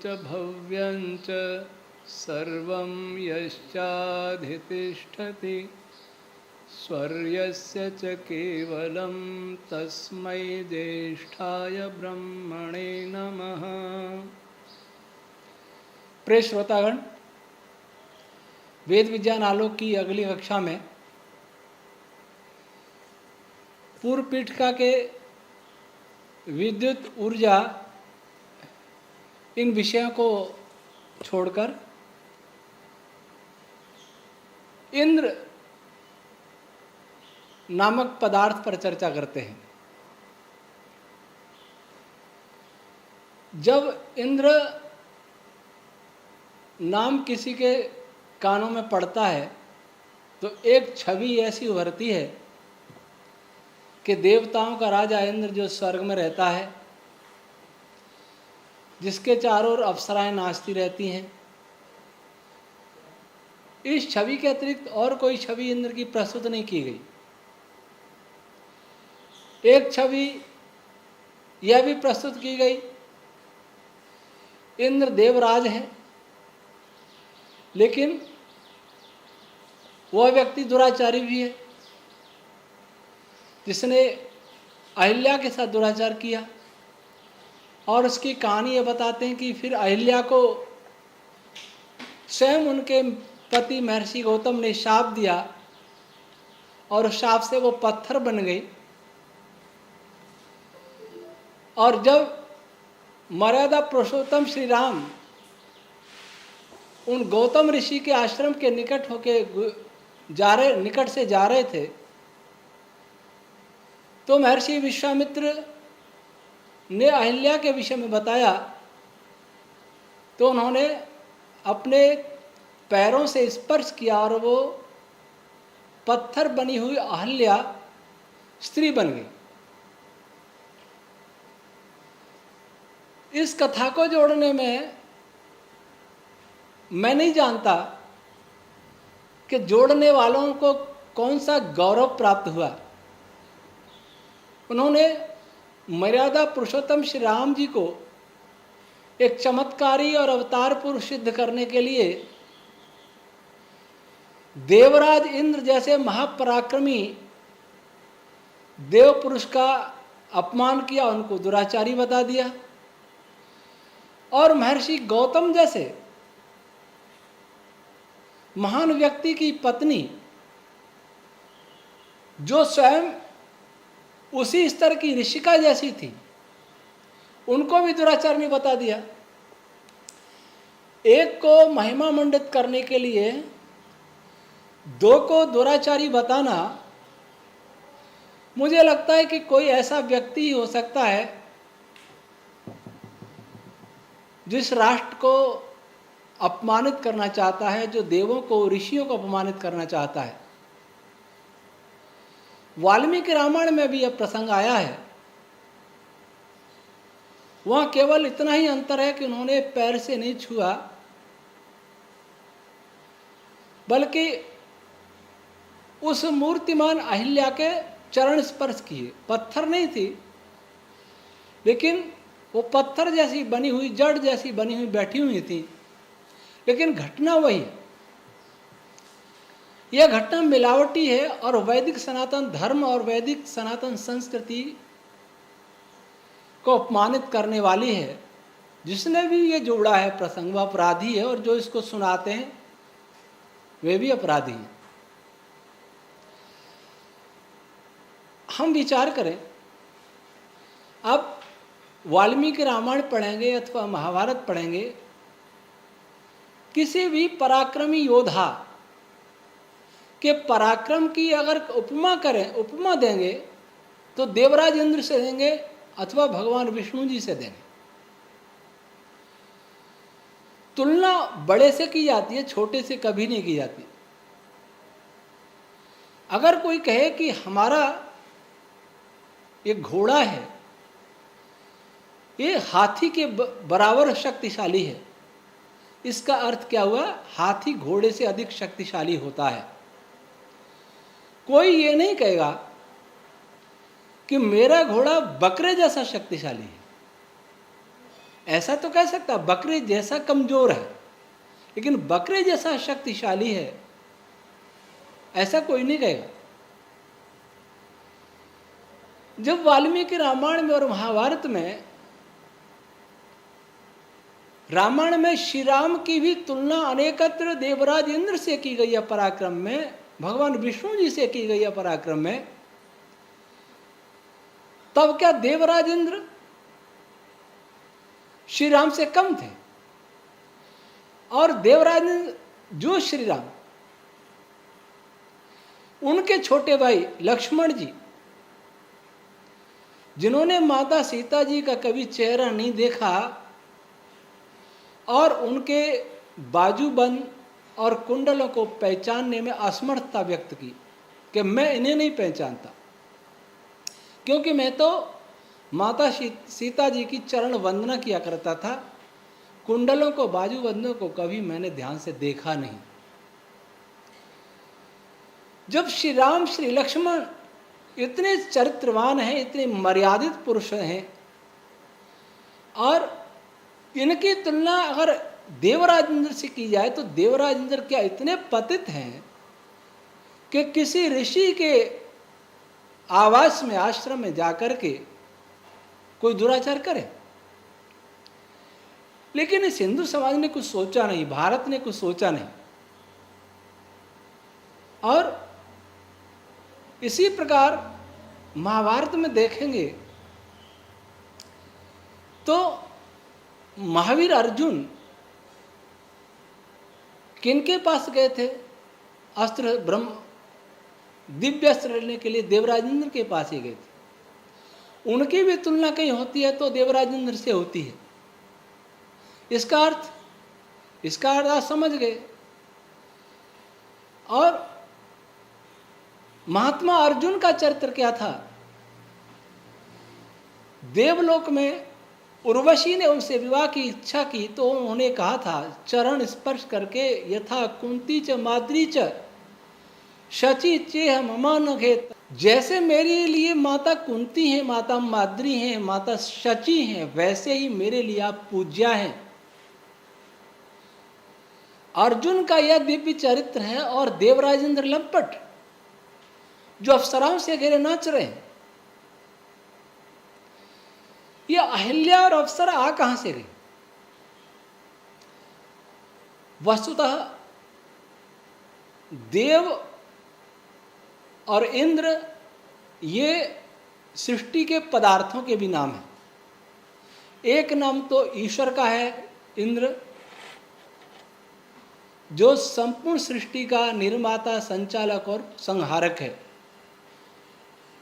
च भव्यं च सर्वं यश्चाधितिष्ठति स्वर्यस्य च केवलं तस्मै ज्येष्ठाय ब्रह्मणे नमः। प्रिय श्रोतागण, वेद विज्ञान आलोक की अगली कक्षा में पूर्व पीठिका के विद्युत ऊर्जा इन विषयों को छोड़कर इंद्र नामक पदार्थ पर चर्चा करते हैं। जब इंद्र नाम किसी के कानों में पड़ता है तो एक छवि ऐसी उभरती है कि देवताओं का राजा इंद्र जो स्वर्ग में रहता है, जिसके चारों ओर अप्सराएं नाचती रहती हैं, इस छवि के अतिरिक्त और कोई छवि इंद्र की प्रस्तुत नहीं की गई। एक छवि यह भी प्रस्तुत की गई, इंद्र देवराज है, लेकिन वह व्यक्ति दुराचारी भी है जिसने अहिल्या के साथ दुराचार किया। और उसकी कहानी ये बताते हैं कि फिर अहिल्या को स्वयं उनके पति महर्षि गौतम ने शाप दिया और उस शाप से वो पत्थर बन गई। और जब मर्यादा पुरुषोत्तम श्री राम उन गौतम ऋषि के आश्रम के निकट से जा रहे थे तो महर्षि विश्वामित्र ने अहिल्या के विषय में बताया तो उन्होंने अपने पैरों से स्पर्श किया और वो पत्थर बनी हुई अहिल्या स्त्री बन गई। इस कथा को जोड़ने में मैं नहीं जानता कि जोड़ने वालों को कौन सा गौरव प्राप्त हुआ। उन्होंने मर्यादा पुरुषोत्तम श्री राम जी को एक चमत्कारी और अवतार पुरुष सिद्ध करने के लिए देवराज इंद्र जैसे महापराक्रमी देव पुरुष का अपमान किया, उनको दुराचारी बता दिया। और महर्षि गौतम जैसे महान व्यक्ति की पत्नी जो स्वयं उसी स्तर की ऋषिका जैसी थी, उनको भी दुराचारी बता दिया। एक को महिमा मंडित करने के लिए दो को दुराचारी बताना, मुझे लगता है कि कोई ऐसा व्यक्ति ही हो सकता है जिस राष्ट्र को अपमानित करना चाहता है, जो देवों को ऋषियों को अपमानित करना चाहता है। वाल्मीकि रामायण में भी यह प्रसंग आया है। वहाँ केवल इतना ही अंतर है कि उन्होंने पैर से नहीं छुआ, बल्कि उस मूर्तिमान अहिल्या के चरण स्पर्श किए। पत्थर नहीं थी, लेकिन वो पत्थर जैसी बनी हुई, जड़ जैसी बनी हुई बैठी हुई थी, लेकिन घटना वही है। यह घटना मिलावटी है और वैदिक सनातन धर्म और वैदिक सनातन संस्कृति को अपमानित करने वाली है। जिसने भी ये जोड़ा है प्रसंग वह अपराधी है, और जो इसको सुनाते हैं वे भी अपराधी हैं। हम विचार करें, अब वाल्मीकि रामायण पढ़ेंगे अथवा महाभारत पढ़ेंगे, किसी भी पराक्रमी योद्धा के पराक्रम की अगर उपमा देंगे तो देवराज इंद्र से देंगे अथवा भगवान विष्णु जी से देंगे। तुलना बड़े से की जाती है, छोटे से कभी नहीं की जाती। अगर कोई कहे कि हमारा एक घोड़ा है, ये हाथी के बराबर शक्तिशाली है, इसका अर्थ क्या हुआ? हाथी घोड़े से अधिक शक्तिशाली होता है। कोई ये नहीं कहेगा कि मेरा घोड़ा बकरे जैसा शक्तिशाली है। ऐसा तो कह सकता बकरे जैसा कमजोर है, लेकिन बकरे जैसा शक्तिशाली है ऐसा कोई नहीं कहेगा। जब वाल्मीकि रामायण में और महाभारत में, रामायण में श्री राम की भी तुलना अनेकत्र देवराज इंद्र से की गई है पराक्रम में, भगवान विष्णु जी से की गई है पराक्रम में, तब क्या देवराज इंद्र श्री राम से कम थे? और देवराज इंद्र जो श्री राम, उनके छोटे भाई लक्ष्मण जी, जिन्होंने माता सीता जी का कभी चेहरा नहीं देखा और उनके बाजूबंद और कुंडलों को पहचानने में असमर्थता व्यक्त की कि मैं इन्हें नहीं पहचानता, क्योंकि मैं तो माता सीता जी की चरण वंदना किया करता था, कुंडलों को बाजूबंदों को कभी मैंने ध्यान से देखा नहीं। जब श्री राम श्री लक्ष्मण इतने चरित्रवान हैं, इतने मर्यादित पुरुष हैं, और इनकी तुलना अगर देवराज इंद्र से की जाए तो देवराज इंद्र क्या इतने पतित हैं कि किसी ऋषि के आवास में, आश्रम में जाकर के कोई दुराचार करे? लेकिन इस हिंदू समाज ने कुछ सोचा नहीं, भारत ने कुछ सोचा नहीं। और इसी प्रकार महाभारत में देखेंगे तो महावीर अर्जुन किनके पास गए थे अस्त्र, ब्रह्म दिव्य अस्त्र लेने के लिए? देवराज इंद्र के पास ही गए थे। उनकी भी तुलना कहीं होती है तो देवराज इंद्र से होती है। इसका अर्थ आप समझ गए। और महात्मा अर्जुन का चरित्र क्या था? देवलोक में उर्वशी ने उनसे विवाह की इच्छा की तो उन्होंने कहा था, चरण स्पर्श करके, यथा कुंती च माद्री च शची चेह ममान घेत, जैसे मेरे लिए माता कुंती हैं, माता माद्री हैं, माता शची हैं, वैसे ही मेरे लिए आप पूज्या हैं। अर्जुन का यह दिव्य चरित्र है और देवराज इंद्र लंपट जो अप्सराओं से घेरे नाच रहे हैं। ये अहिल्या और अप्सरा आ कहां से गई? वस्तुतः देव और इंद्र ये सृष्टि के पदार्थों के भी नाम हैं। एक नाम तो ईश्वर का है, इंद्र, जो संपूर्ण सृष्टि का निर्माता, संचालक और संहारक है।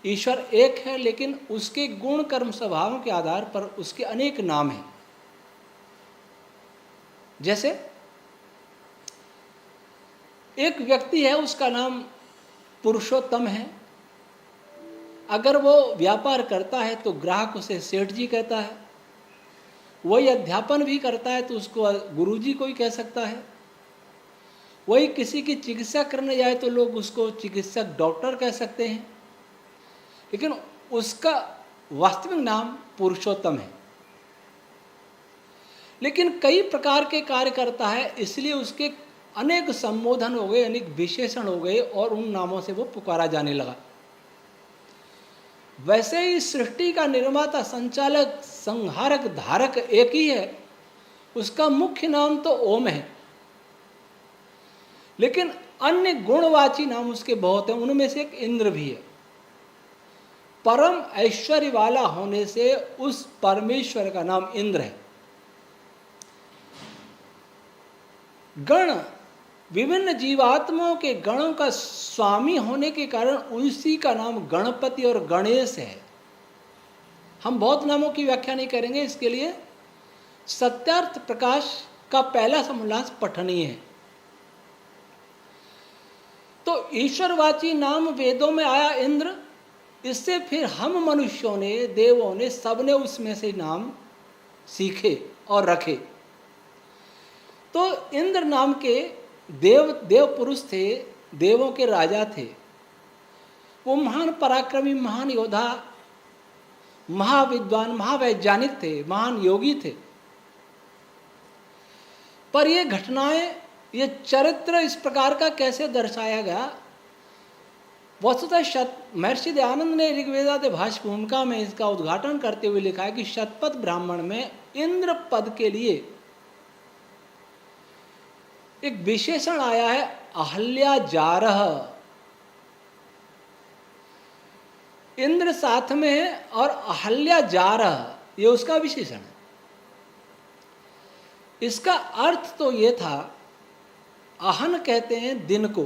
ईश्वर एक है, लेकिन उसके गुण कर्म स्वभावों के आधार पर उसके अनेक नाम हैं। जैसे एक व्यक्ति है, उसका नाम पुरुषोत्तम है। अगर वो व्यापार करता है तो ग्राहक उसे सेठ जी कहता है। वही अध्यापन भी करता है तो उसको गुरुजी कोई कह सकता है। वही किसी की चिकित्सा करने जाए तो लोग उसको चिकित्सक, डॉक्टर कह सकते हैं। लेकिन उसका वास्तविक नाम पुरुषोत्तम है। लेकिन कई प्रकार के कार्य करता है, इसलिए उसके अनेक संबोधन हो गए, अनेक विशेषण हो गए और उन नामों से वो पुकारा जाने लगा। वैसे ही सृष्टि का निर्माता, संचालक, संहारक, धारक एक ही है। उसका मुख्य नाम तो ओम है, लेकिन अन्य गुणवाची नाम उसके बहुत हैं। उनमें से एक इंद्र भी है। परम ऐश्वर्य वाला होने से उस परमेश्वर का नाम इंद्र है। गण, विभिन्न जीवात्माओं के गणों का स्वामी होने के कारण उसी का नाम गणपति और गणेश है। हम बहुत नामों की व्याख्या नहीं करेंगे, इसके लिए सत्यार्थ प्रकाश का पहला समोल्लास पठनीय है। तो ईश्वरवाची नाम वेदों में आया इंद्र, इससे फिर हम मनुष्यों ने, देवों ने, सबने उसमें से नाम सीखे और रखे। तो इंद्र नाम के देव पुरुष थे, देवों के राजा थे। वो महान पराक्रमी, महान योद्धा, महाविद्वान, महावैज्ञानिक थे, महान योगी थे। पर ये घटनाएं, ये चरित्र इस प्रकार का कैसे दर्शाया गया? वस्तुतः महर्षि दयानंद ने ऋग्वेदादि भाष्य भूमिका में इसका उद्घाटन करते हुए लिखा है कि शतपथ ब्राह्मण में इंद्र पद के लिए एक विशेषण आया है, अहल्याजारः। इंद्र साथ में है और अहल्याजारः ये उसका विशेषण है। इसका अर्थ तो ये था, अहन कहते हैं दिन को,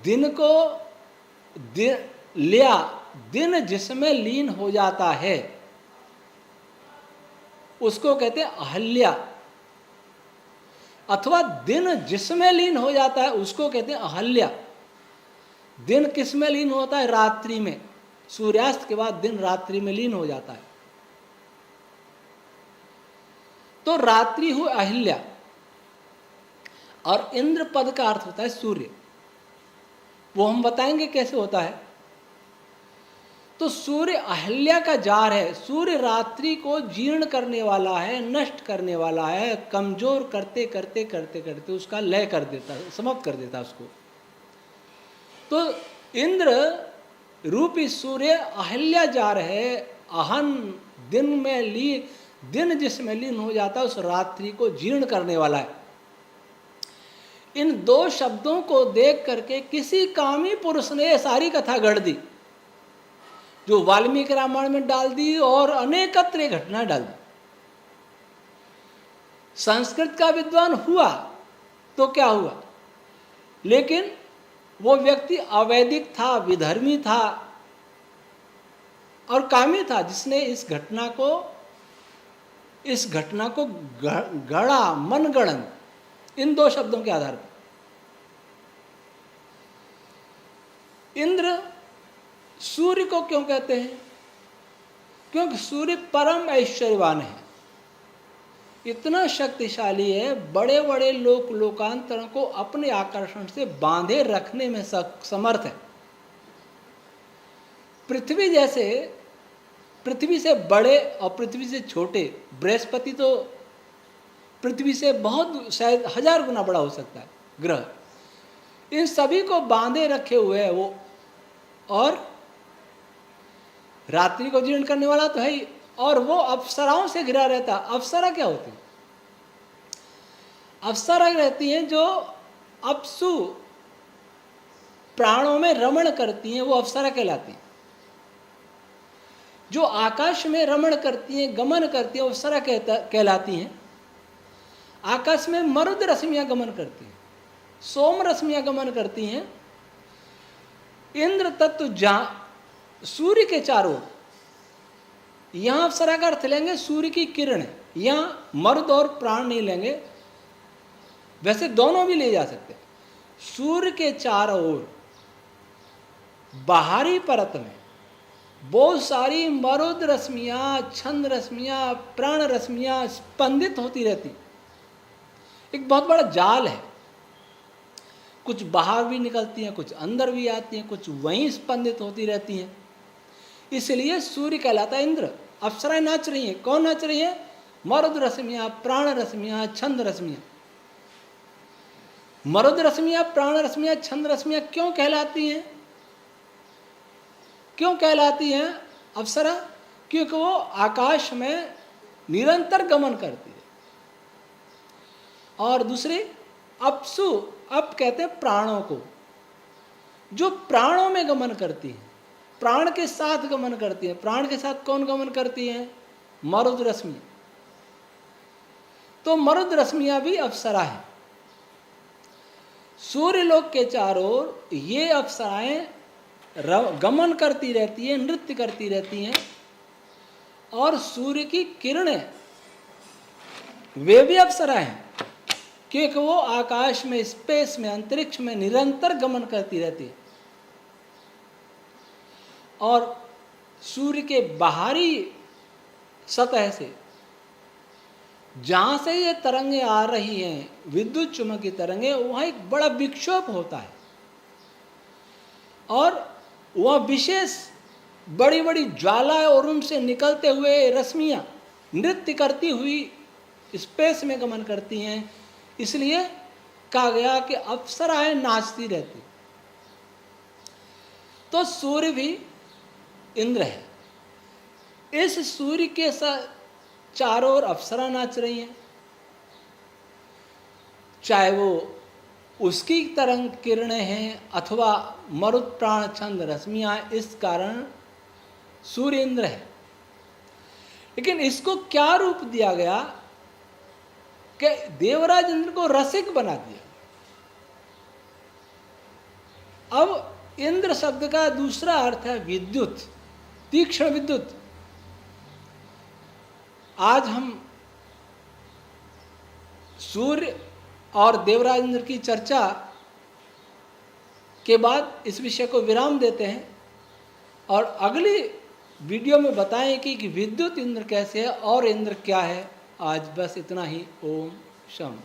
दिन को लिया, दिन जिसमें लीन हो जाता है उसको कहते हैं अहल्या, अथवा दिन जिसमें लीन हो जाता है उसको कहते हैं अहल्या। दिन किस में लीन होता है? रात्रि में। सूर्यास्त के बाद दिन रात्रि में लीन हो जाता है, तो रात्रि हुई अहिल्या। और इंद्र पद का अर्थ होता है सूर्य। वो हम बताएंगे कैसे होता है। तो सूर्य अहिल्या का जार है। सूर्य रात्रि को जीर्ण करने वाला है, नष्ट करने वाला है, कमजोर करते करते करते करते उसका लय कर देता है, समाप्त कर देता है उसको। तो इंद्र रूपी सूर्य अहिल्या जार है। अहन दिन में लीन, दिन जिसमें लीन हो जाता है उस रात्रि को जीर्ण करने वाला है। इन दो शब्दों को देख करके किसी कामी पुरुष ने ये सारी कथा गढ़ दी, जो वाल्मीकि रामायण में डाल दी और अनेकत्र घटना डाल दी। संस्कृत का विद्वान हुआ तो क्या हुआ, लेकिन वो व्यक्ति अवैदिक था, विधर्मी था और कामी था, जिसने इस घटना को गढ़ा, मनगणन, इन दो शब्दों के आधार पर। इंद्र सूर्य को क्यों कहते हैं? क्योंकि सूर्य परम ऐश्वर्यवान है, इतना शक्तिशाली है, बड़े बड़े लोकांतरों को अपने आकर्षण से बांधे रखने में समर्थ है। पृथ्वी से बड़े और पृथ्वी से छोटे, बृहस्पति तो पृथ्वी से बहुत, शायद 1000 गुना बड़ा हो सकता है ग्रह, इन सभी को बांधे रखे हुए है वो। और रात्रि को जीर्ण करने वाला तो है ही, और वो अप्सराओं से घिरा रहता। अप्सरा क्या होती है? अप्सरा रहती हैं जो अप्सु प्राणों में रमण करती हैं, वो अप्सरा कहलाती हैं। जो आकाश में रमण करती हैं, गमन करती हैं, वो अप्सरा कहलाती हैं। आकाश में मरुद रश्मियां गमन करती हैं, सोम रश्मियां गमन करती हैं। इंद्र तत्व जहां सूर्य के चारों, यहां अप्सरा का अर्थ लेंगे सूर्य की किरण, यहां मर्द और प्राण नहीं लेंगे, वैसे दोनों भी ले जा सकते हैं। सूर्य के चारों ओर बाहरी परत में बहुत सारी मरुद रश्मियां, छंद रश्मियां, प्राण रश्मियां स्पंदित होती रहती। एक बहुत बड़ा जाल है, कुछ बाहर भी निकलती हैं, कुछ अंदर भी आती हैं, कुछ वहीं स्पंदित होती रहती हैं। इसलिए सूर्य कहलाता है इंद्र। अप्सराएं नाच रही हैं। कौन नाच रही है? मरुद रश्मियां, प्राण रश्मियां, छंद रश्मियां। मरुद रश्मियां, प्राण रश्मियां, छंद रश्मियां क्यों कहलाती हैं? क्यों कहलाती हैं अप्सरा? क्योंकि वो आकाश में निरंतर गमन करती है। और दूसरी अप्सु, अप कहते हैं प्राणों को, जो प्राणों में गमन करती है, प्राण के साथ गमन करती है। प्राण के साथ कौन गमन करती है? मरुद रश्मियां। तो मरुद रश्मियां भी अप्सरा है। सूर्यलोक के चारों ओर ये अप्सराएं गमन करती रहती है, नृत्य करती रहती हैं। और सूर्य की किरणें वे भी अप्सरा हैं, क्योंकि वो आकाश में, स्पेस में, अंतरिक्ष में निरंतर गमन करती रहती है। और सूर्य के बाहरी सतह से जहां से ये तरंगें आ रही हैं, विद्युत चुम्बकीय तरंगें, वहां एक बड़ा विक्षोभ होता है और वह विशेष बड़ी बड़ी ज्वाला और उनसे निकलते हुए रश्मियां नृत्य करती हुई स्पेस में गमन करती हैं, इसलिए कहा गया कि अप्सराएं नाचती रहती। तो सूर्य भी इंद्र है। इस सूर्य के चारों ओर अप्सरा नाच रही हैं, चाहे वो उसकी तरंग किरणें हैं अथवा मरुत प्राण छंद रश्मियां, इस कारण सूर्य इंद्र है। लेकिन इसको क्या रूप दिया गया कि देवराज इंद्र को रसिक बना दिया। अब इंद्र शब्द का दूसरा अर्थ है विद्युत, तीक्ष्ण विद्युत। आज हम सूर्य और देवराज इंद्र की चर्चा के बाद इस विषय को विराम देते हैं और अगली वीडियो में बताएं कि विद्युत इंद्र कैसे है और इंद्र क्या है। आज बस इतना ही। ओम शम।